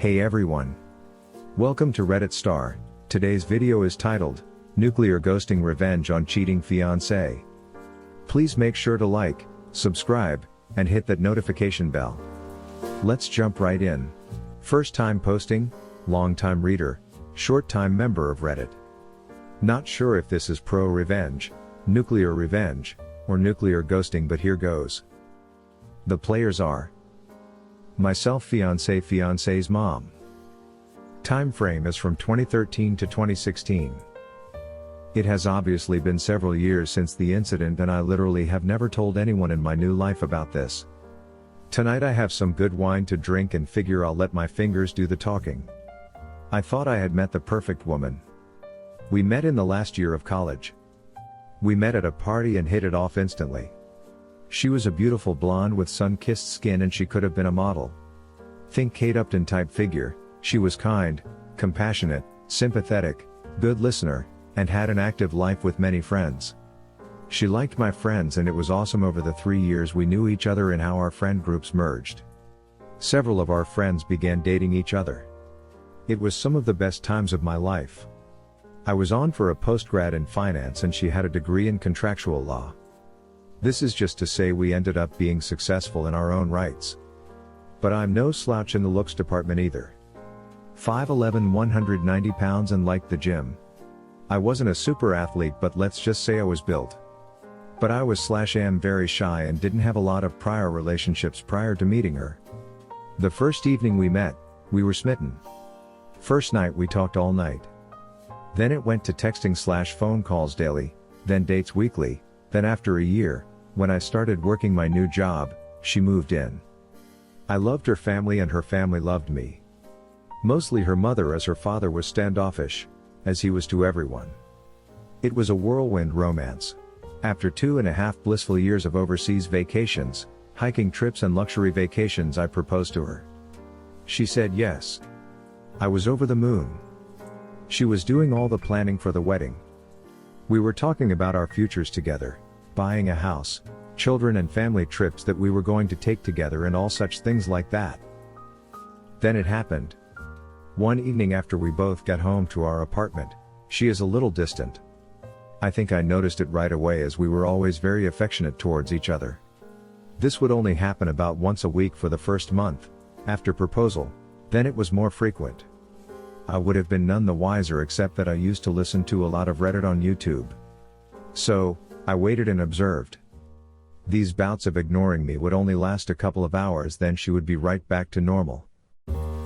Hey everyone. Welcome to Reddit Star. Today's video is titled, Nuclear Ghosting Revenge on Cheating Fiancé. Please make sure to like, subscribe, and hit that notification bell. Let's jump right in. First time posting, long time reader, short time member of Reddit. Not sure if this is pro-revenge, nuclear revenge, or nuclear ghosting, but here goes. The players are myself, fiancé's mom. Time frame is from 2013 to 2016. It has obviously been several years since the incident, and I literally have never told anyone in my new life about this. Tonight I have some good wine to drink and figure I'll let my fingers do the talking. I thought I had met the perfect woman. We met in the last year of college. We met at a party and hit it off instantly. She was a beautiful blonde with sun-kissed skin, and she could have been a model. Think Kate Upton type figure. She was kind, compassionate, sympathetic, good listener, and had an active life with many friends. She liked my friends, and it was awesome over the 3 years we knew each other and how our friend groups merged. Several of our friends began dating each other. It was some of the best times of my life. I was on for a postgrad in finance and she had a degree in contractual law. This is just to say we ended up being successful in our own rights. But I'm no slouch in the looks department either. 5'11", 190 pounds, and liked the gym. I wasn't a super athlete, but let's just say I was built. But I was/am very shy and didn't have a lot of prior relationships prior to meeting her. The first evening we met, we were smitten. First night we talked all night. Then it went to texting/phone calls daily, then dates weekly, then after a year, when I started working my new job, she moved in. I loved her family and her family loved me. Mostly her mother, as her father was standoffish, as he was to everyone. It was a whirlwind romance. After 2.5 blissful years of overseas vacations, hiking trips and luxury vacations, I proposed to her. She said yes. I was over the moon. She was doing all the planning for the wedding. We were talking about our futures together, buying a house, children and family trips that we were going to take together and all such things like that. Then it happened. One evening after we both got home to our apartment, she is a little distant. I think I noticed it right away, as we were always very affectionate towards each other. This would only happen about once a week for the first month, after proposal, then it was more frequent. I would have been none the wiser, except that I used to listen to a lot of Reddit on YouTube. So, I waited and observed. These bouts of ignoring me would only last a couple of hours, then she would be right back to normal.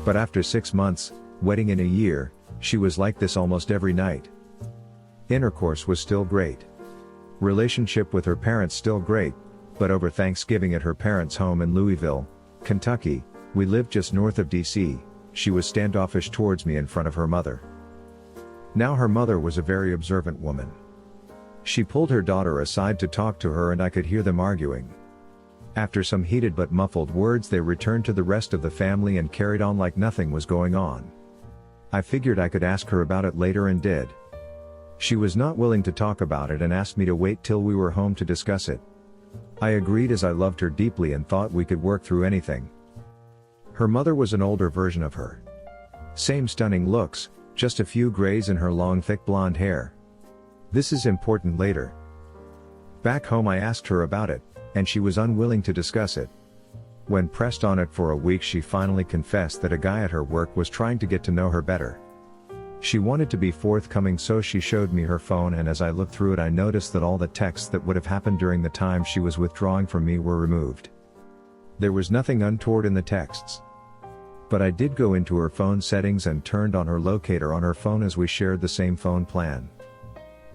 But after 6 months, wedding in a year, she was like this almost every night. Intercourse was still great. Relationship with her parents still great, but over Thanksgiving at her parents' home in Louisville, Kentucky, we lived just north of DC, she was standoffish towards me in front of her mother. Now her mother was a very observant woman. She pulled her daughter aside to talk to her, and I could hear them arguing. After some heated but muffled words, they returned to the rest of the family and carried on like nothing was going on. I figured I could ask her about it later and did. She was not willing to talk about it and asked me to wait till we were home to discuss it. I agreed, as I loved her deeply and thought we could work through anything. Her mother was an older version of her. Same stunning looks, just a few grays in her long thick blonde hair. This is important later. Back home I asked her about it, and she was unwilling to discuss it. When pressed on it for a week, she finally confessed that a guy at her work was trying to get to know her better. She wanted to be forthcoming, so she showed me her phone, and as I looked through it I noticed that all the texts that would have happened during the time she was withdrawing from me were removed. There was nothing untoward in the texts. But I did go into her phone settings and turned on her locator on her phone, as we shared the same phone plan.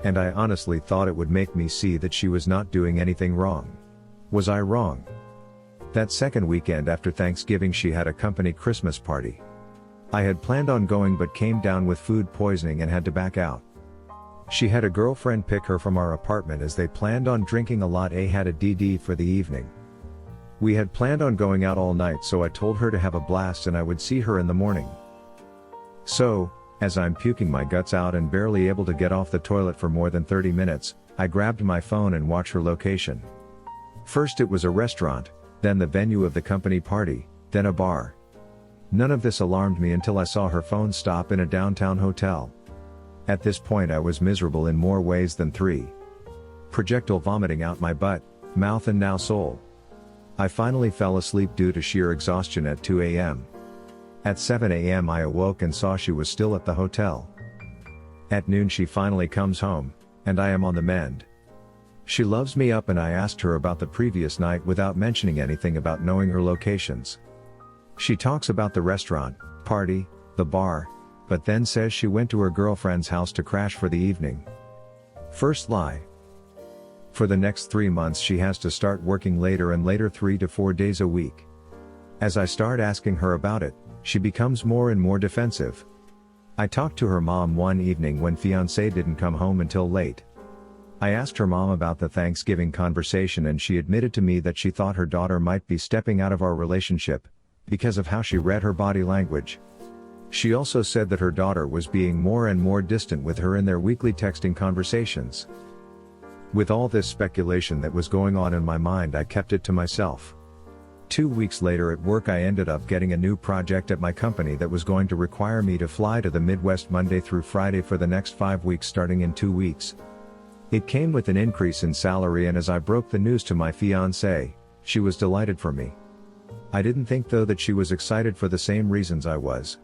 And I honestly thought it would make me see that she was not doing anything wrong. Was I wrong? That second weekend after Thanksgiving she had a company Christmas party. I had planned on going but came down with food poisoning and had to back out. She had a girlfriend pick her from our apartment, as they planned on drinking a lot. Had a DD for the evening. We had planned on going out all night, so I told her to have a blast and I would see her in the morning. So, as I'm puking my guts out and barely able to get off the toilet for more than 30 minutes, I grabbed my phone and watched her location. First it was a restaurant, then the venue of the company party, then a bar. None of this alarmed me until I saw her phone stop in a downtown hotel. At this point I was miserable in more ways than three. Projectile vomiting out my butt, mouth and now soul. I finally fell asleep due to sheer exhaustion at 2 a.m. At 7 a.m. I awoke and saw she was still at the hotel. At noon she finally comes home, and I am on the mend. She loves me up and I asked her about the previous night without mentioning anything about knowing her locations. She talks about the restaurant, party, the bar, but then says she went to her girlfriend's house to crash for the evening. First lie. For the next 3 months she has to start working later and later 3 to 4 days a week. As I start asking her about it, she becomes more and more defensive. I talked to her mom one evening when fiancé didn't come home until late. I asked her mom about the Thanksgiving conversation and she admitted to me that she thought her daughter might be stepping out of our relationship, because of how she read her body language. She also said that her daughter was being more and more distant with her in their weekly texting conversations. With all this speculation that was going on in my mind, I kept it to myself. 2 weeks later at work I ended up getting a new project at my company that was going to require me to fly to the Midwest Monday through Friday for the next 5 weeks starting in 2 weeks. It came with an increase in salary, and as I broke the news to my fiancée, she was delighted for me. I didn't think though that she was excited for the same reasons I was.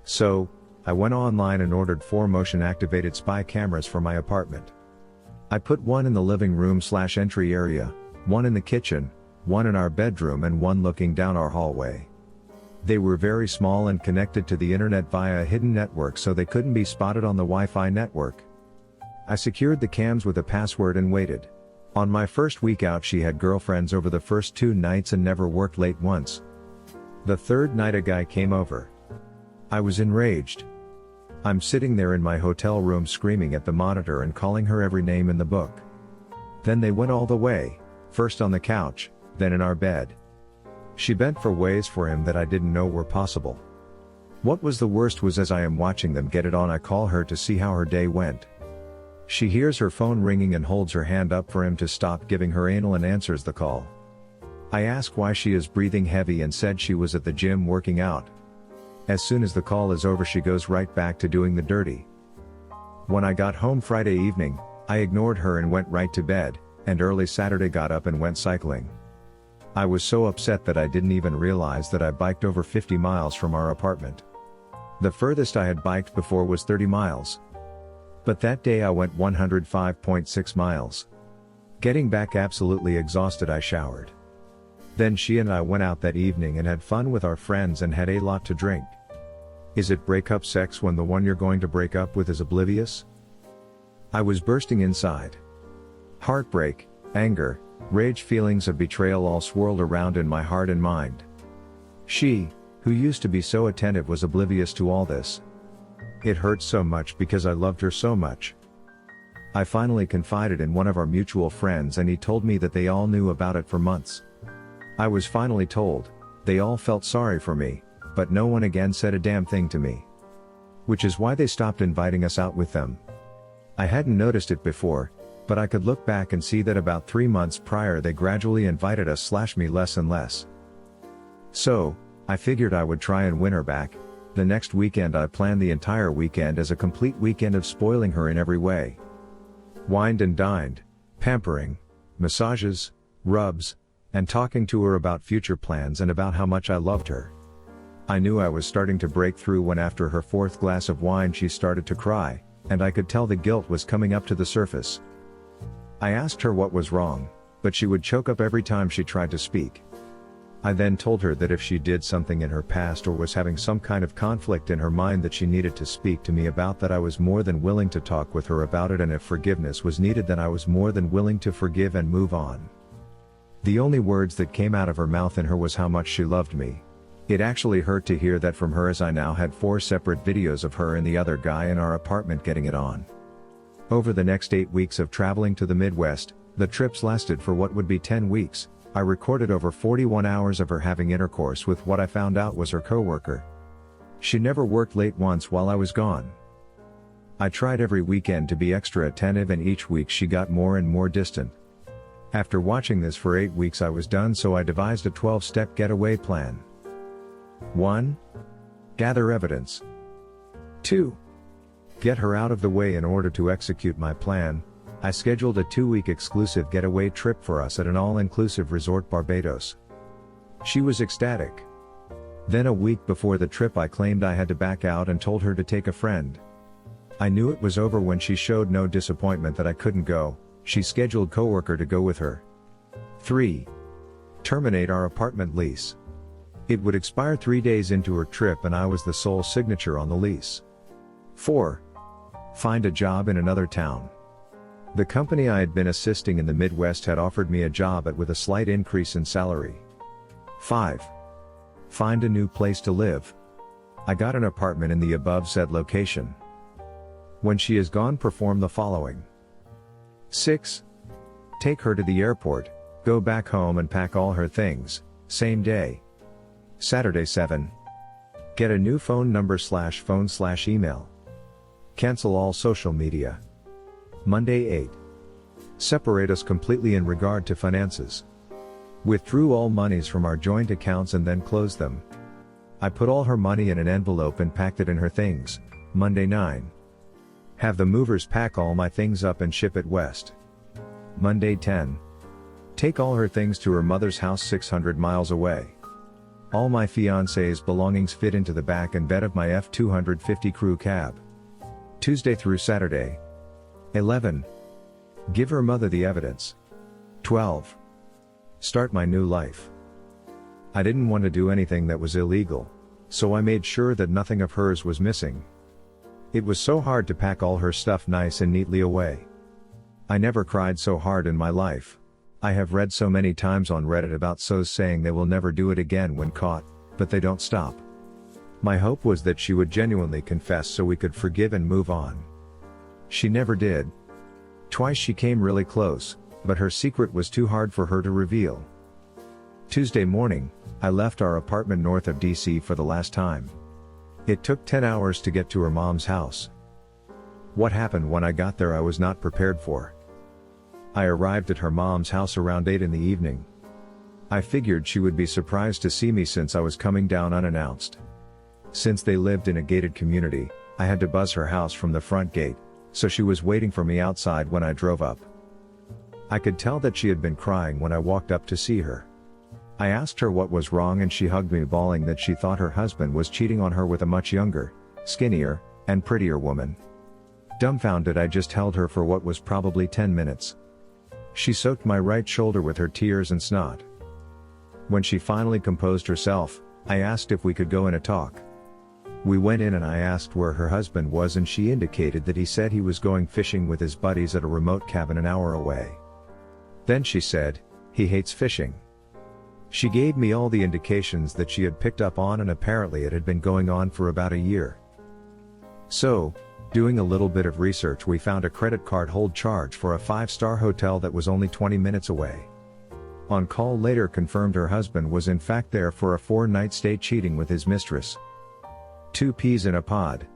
So, I went online and ordered 4 motion-activated spy cameras for my apartment. I put one in the living room/entry area, one in the kitchen, one in our bedroom and one looking down our hallway. They were very small and connected to the internet via a hidden network so they couldn't be spotted on the Wi-Fi network. I secured the cams with a password and waited. On my first week out she had girlfriends over the first 2 nights and never worked late once. The third night a guy came over. I was enraged. I'm sitting there in my hotel room screaming at the monitor and calling her every name in the book. Then they went all the way, first on the couch, then in our bed. She bent for ways for him that I didn't know were possible. What was the worst was as I am watching them get it on I call her to see how her day went. She hears her phone ringing and holds her hand up for him to stop giving her anal and answers the call. I ask why she is breathing heavy and said she was at the gym working out. As soon as the call is over she goes right back to doing the dirty. When I got home Friday evening, I ignored her and went right to bed, and early Saturday got up and went cycling. I was so upset that I didn't even realize that I biked over 50 miles from our apartment. The furthest I had biked before was 30 miles. But that day I went 105.6 miles. Getting back absolutely exhausted I showered. Then she and I went out that evening and had fun with our friends and had a lot to drink. Is it breakup sex when the one you're going to break up with is oblivious? I was bursting inside. Heartbreak, anger, rage, feelings of betrayal all swirled around in my heart and mind. She, who used to be so attentive, was oblivious to all this. It hurt so much because I loved her so much. I finally confided in one of our mutual friends and he told me that they all knew about it for months. I was finally told. They all felt sorry for me, but no one again said a damn thing to me. Which is why they stopped inviting us out with them. I hadn't noticed it before, but I could look back and see that about 3 months prior they gradually invited us/me less and less. So, I figured I would try and win her back. The next weekend I planned the entire weekend as a complete weekend of spoiling her in every way. Wined and dined, pampering, massages, rubs, and talking to her about future plans and about how much I loved her. I knew I was starting to break through when after her 4th glass of wine she started to cry, and I could tell the guilt was coming up to the surface. I asked her what was wrong, but she would choke up every time she tried to speak. I then told her that if she did something in her past or was having some kind of conflict in her mind that she needed to speak to me about, that I was more than willing to talk with her about it, and if forgiveness was needed then I was more than willing to forgive and move on. The only words that came out of her mouth in her was how much she loved me. It actually hurt to hear that from her, as I now had 4 separate videos of her and the other guy in our apartment getting it on. Over the next 8 weeks of traveling to the Midwest, the trips lasted for what would be 10 weeks, I recorded over 41 hours of her having intercourse with what I found out was her coworker. She never worked late once while I was gone. I tried every weekend to be extra attentive, and each week she got more and more distant. After watching this for 8 weeks I was done, so I devised a 12-step getaway plan. 1. Gather evidence. 2. Get her out of the way in order to execute my plan. I scheduled a 2-week exclusive getaway trip for us at an all-inclusive resort Barbados. She was ecstatic. Then a week before the trip I claimed I had to back out and told her to take a friend. I knew it was over when she showed no disappointment that I couldn't go. She scheduled coworker to go with her. 3. Terminate our apartment lease. It would expire 3 days into her trip and I was the sole signature on the lease. 4. Find a job in another town. The company I had been assisting in the Midwest had offered me a job with a slight increase in salary. 5. Find a new place to live. I got an apartment in the above said location. When she is gone, perform the following. 6. Take her to the airport, go back home and pack all her things, same day. Saturday 7. Get a new phone number /phone/email. Cancel all social media. Monday 8. Separate us completely in regard to finances. Withdrew all monies from our joint accounts and then closed them. I put all her money in an envelope and packed it in her things. Monday 9. Have the movers pack all my things up and ship it west. Monday 10. Take all her things to her mother's house 600 miles away. All my fiancé's belongings fit into the back and bed of my F-250 crew cab. Tuesday through Saturday. 11. Give her mother the evidence. 12. Start my new life. I didn't want to do anything that was illegal, so I made sure that nothing of hers was missing. It was so hard to pack all her stuff nice and neatly away. I never cried so hard in my life. I have read so many times on Reddit about SOs saying they will never do it again when caught, but they don't stop. My hope was that she would genuinely confess so we could forgive and move on. She never did. Twice she came really close, but her secret was too hard for her to reveal. Tuesday morning, I left our apartment north of DC for the last time. It took 10 hours to get to her mom's house. What happened when I got there I was not prepared for. I arrived at her mom's house around 8 in the evening. I figured she would be surprised to see me since I was coming down unannounced. Since they lived in a gated community, I had to buzz her house from the front gate, so she was waiting for me outside when I drove up. I could tell that she had been crying when I walked up to see her. I asked her what was wrong and she hugged me, bawling that she thought her husband was cheating on her with a much younger, skinnier, and prettier woman. Dumbfounded, I just held her for what was probably 10 minutes. She soaked my right shoulder with her tears and snot. When she finally composed herself, I asked if we could go in and talk. We went in and I asked where her husband was and she indicated that he said he was going fishing with his buddies at a remote cabin an hour away. Then she said, he hates fishing. She gave me all the indications that she had picked up on, and apparently it had been going on for about a year. So, doing a little bit of research, we found a credit card hold charge for a 5-star hotel that was only 20 minutes away. On call later confirmed her husband was in fact there for a 4-night stay, cheating with his mistress. 2 peas in a pod.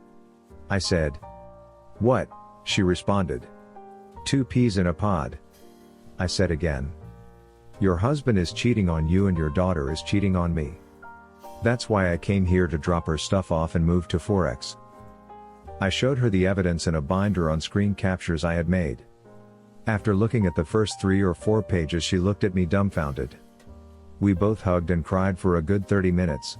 I said. What? She responded. 2 peas in a pod. I said again. Your husband is cheating on you and your daughter is cheating on me. That's why I came here to drop her stuff off and move to Forex. I showed her the evidence in a binder on screen captures I had made. After looking at the first 3 or 4 pages, she looked at me dumbfounded. We both hugged and cried for a good 30 minutes.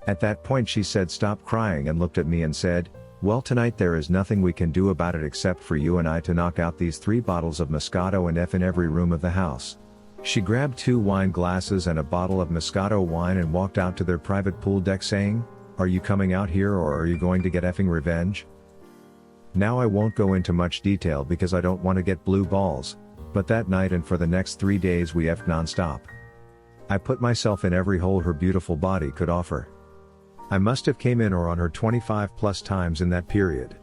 At that point she said stop crying and looked at me and said, well, tonight there is nothing we can do about it except for you and I to knock out these 3 bottles of Moscato and F in every room of the house. She grabbed 2 wine glasses and a bottle of Moscato wine and walked out to their private pool deck saying, are you coming out here or are you going to get effing revenge? Now I won't go into much detail because I don't want to get blue balls, but that night and for the next 3 days we effed non-stop. I put myself in every hole her beautiful body could offer. I must have came in or on her 25 plus times in that period.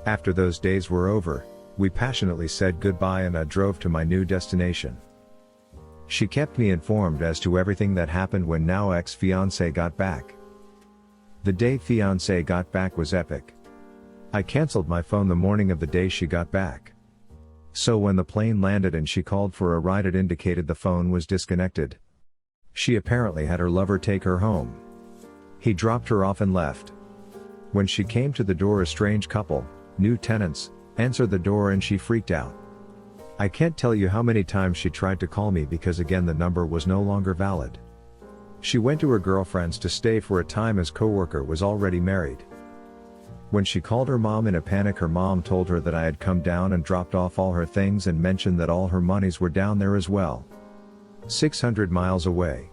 After those days were over, we passionately said goodbye and I drove to my new destination. She kept me informed as to everything that happened when now ex-fiancé got back. The day fiancé got back was epic. I canceled my phone the morning of the day she got back. So when the plane landed and she called for a ride, it indicated the phone was disconnected. She apparently had her lover take her home. He dropped her off and left. When she came to the door, a strange couple, new tenants, answered the door and she freaked out. I can't tell you how many times she tried to call me because again the number was no longer valid. She went to her girlfriend's to stay for a time as coworker was already married. When she called her mom in a panic, her mom told her that I had come down and dropped off all her things and mentioned that all her monies were down there as well. 600 miles away.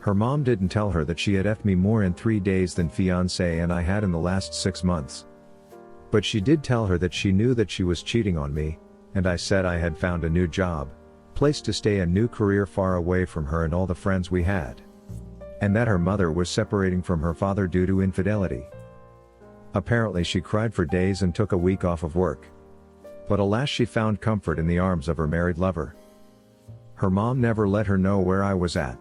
Her mom didn't tell her that she had effed me more in 3 days than fiancé and I had in the last 6 months. But she did tell her that she knew that she was cheating on me, and I said I had found a new job, place to stay, a new career far away from her and all the friends we had. And that her mother was separating from her father due to infidelity. Apparently she cried for days and took a week off of work. But alas, she found comfort in the arms of her married lover. Her mom never let her know where I was at.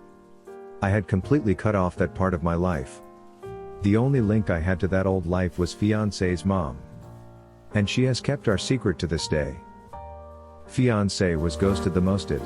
I had completely cut off that part of my life. The only link I had to that old life was fiancé's mom. And she has kept our secret to this day. Fiancé was ghosted the mosted.